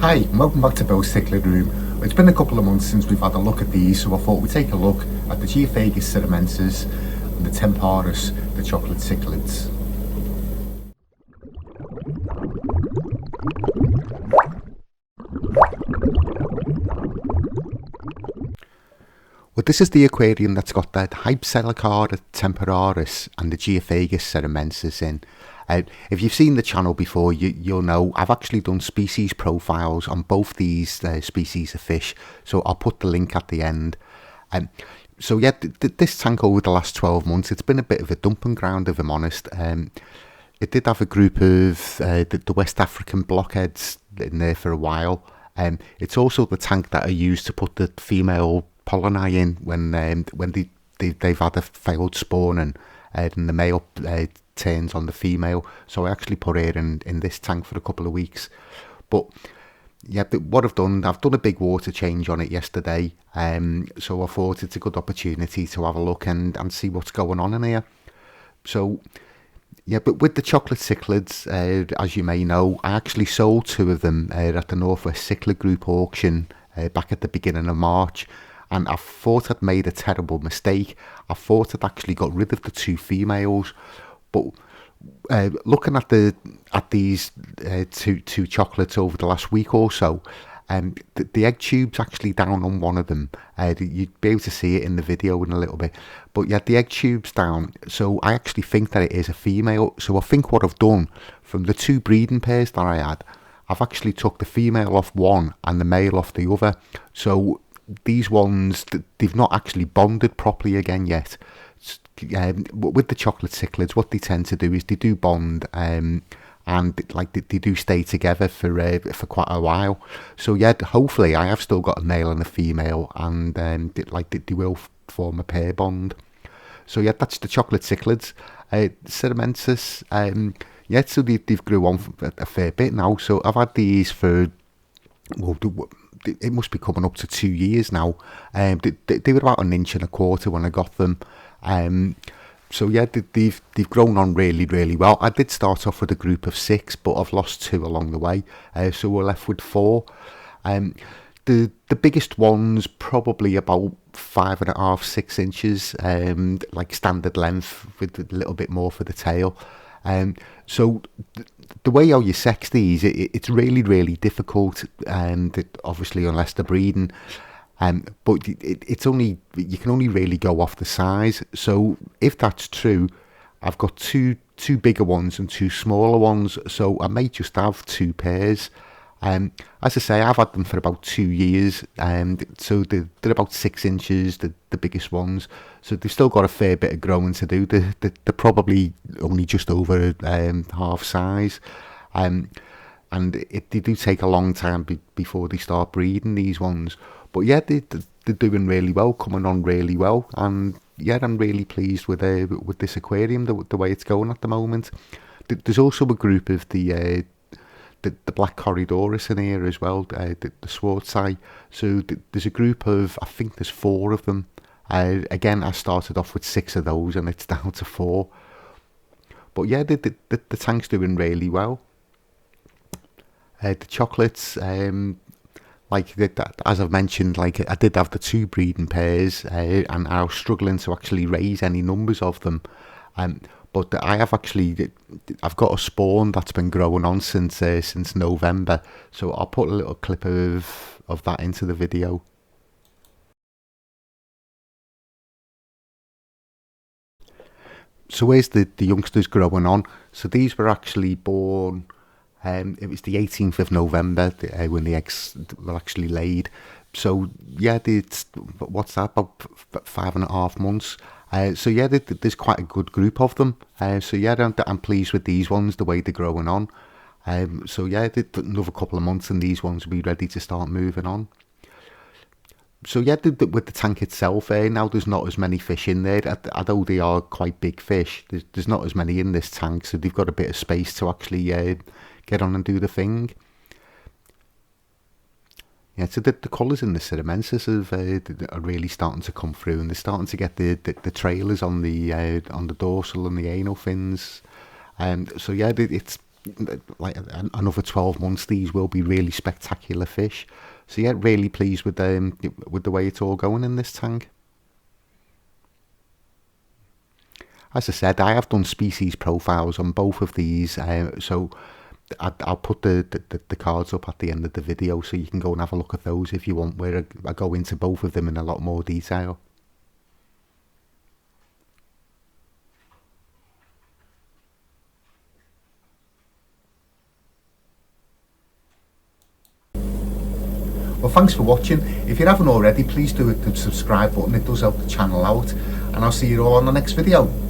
Hi, and welcome back to Bill's Cichlid Room. It's been a couple of months since we've had a look at these, so I thought we'd take a look at the Geophagus surinamensis and the temporalis, the chocolate cichlids. Well, this is the aquarium that's got that Hypselecara temporalis and the Geophagus surinamensis in. If you've seen the channel before, you'll know I've actually done species profiles on both these species of fish, so I'll put the link at the end. So yeah, this tank over the last 12 months, it's been a bit of a dumping ground, if I'm honest. It did have a group of the West African blockheads in there for a while. It's also the tank that I used to put the female pollini in when they've had a failed spawn and the male turns on the female. So I actually put her in this tank for a couple of weeks. But yeah, what I've done a big water change on it yesterday. So I thought it's a good opportunity to have a look and see what's going on in here. So yeah, but with the chocolate cichlids, as you may know, I actually sold 2 of them at the Northwest Cichlid Group auction back at the beginning of March. And I thought I'd made a terrible mistake. I thought I'd actually got rid of the 2 females. But looking at these two chocolates over the last week or so, the egg tube's actually down on one of them. You'd be able to see it in the video in a little bit. But yeah, the egg tube's down. So I actually think that it is a female. So I think what I've done from the 2 breeding pairs that I had, I've actually took the female off one and the male off the other. So these ones, they've not actually bonded properly again yet. With the chocolate cichlids, what they tend to do is they do bond, and like they do stay together for quite a while. So yeah, hopefully I have still got a male and a female, and they will form a pair bond. So yeah, that's the chocolate cichlids. Surinamensis, yeah, so they've grew on a fair bit now. So I've had these for, well, it must be coming up to 2 years now. They were about 1.25 inches when I got them. So yeah, they've grown on really well. I did start off with a group of 6, but I've lost 2 along the way. So we're left with 4. The biggest one's probably about 5.5, 6 inches, like standard length, with a little bit more for the tail. So the way how you sex these, it's really difficult, obviously unless they're breeding. But it's only, you can only really go off the size. So if that's true, I've got two bigger ones and 2 smaller ones. So I may just have 2 pairs. As I say, I've had them for about 2 years, so they're about 6 inches, the biggest ones. So they've still got a fair bit of growing to do. They're probably only just over half size, and they do take a long time before they start breeding, these ones. But yeah, they're doing really well, coming on really well, and yeah, I'm really pleased with this aquarium, the way it's going at the moment. There's also a group of the black corridorus in here as well, the Swartzii. So there's a group of, I think there's 4 of them. Again, I started off with 6 of those and it's down to 4. But yeah, the tank's doing really well. The chocolates, as I've mentioned, like I did have the 2 breeding pairs, and I was struggling to actually raise any numbers of them. But I've got a spawn that's been growing on since November. So I'll put a little clip of that into the video. So where's the youngsters growing on? So these were actually born, it was the 18th of November when the eggs were actually laid. So yeah, what's that, about 5.5 months. So yeah, there's quite a good group of them. So yeah, I'm pleased with these ones, the way they're growing on. So yeah, another couple of months and these ones will be ready to start moving on. So yeah, with the tank itself, now there's not as many fish in there. Although they are quite big fish, there's not as many in this tank, so they've got a bit of space to actually get on and do the thing. Yeah, so the colours in the surinamensis are really starting to come through, and they're starting to get the trailers on the dorsal and the anal fins. So yeah, it's like another 12 months, these will be really spectacular fish. So yeah, really pleased with the way it's all going in this tank. As I said, I have done species profiles on both of these, so I'll put the cards up at the end of the video so you can go and have a look at those if you want, where I go into both of them in a lot more detail. Well, thanks for watching. If you haven't already, please do hit the subscribe button. It does help the channel out. And I'll see you all on the next video.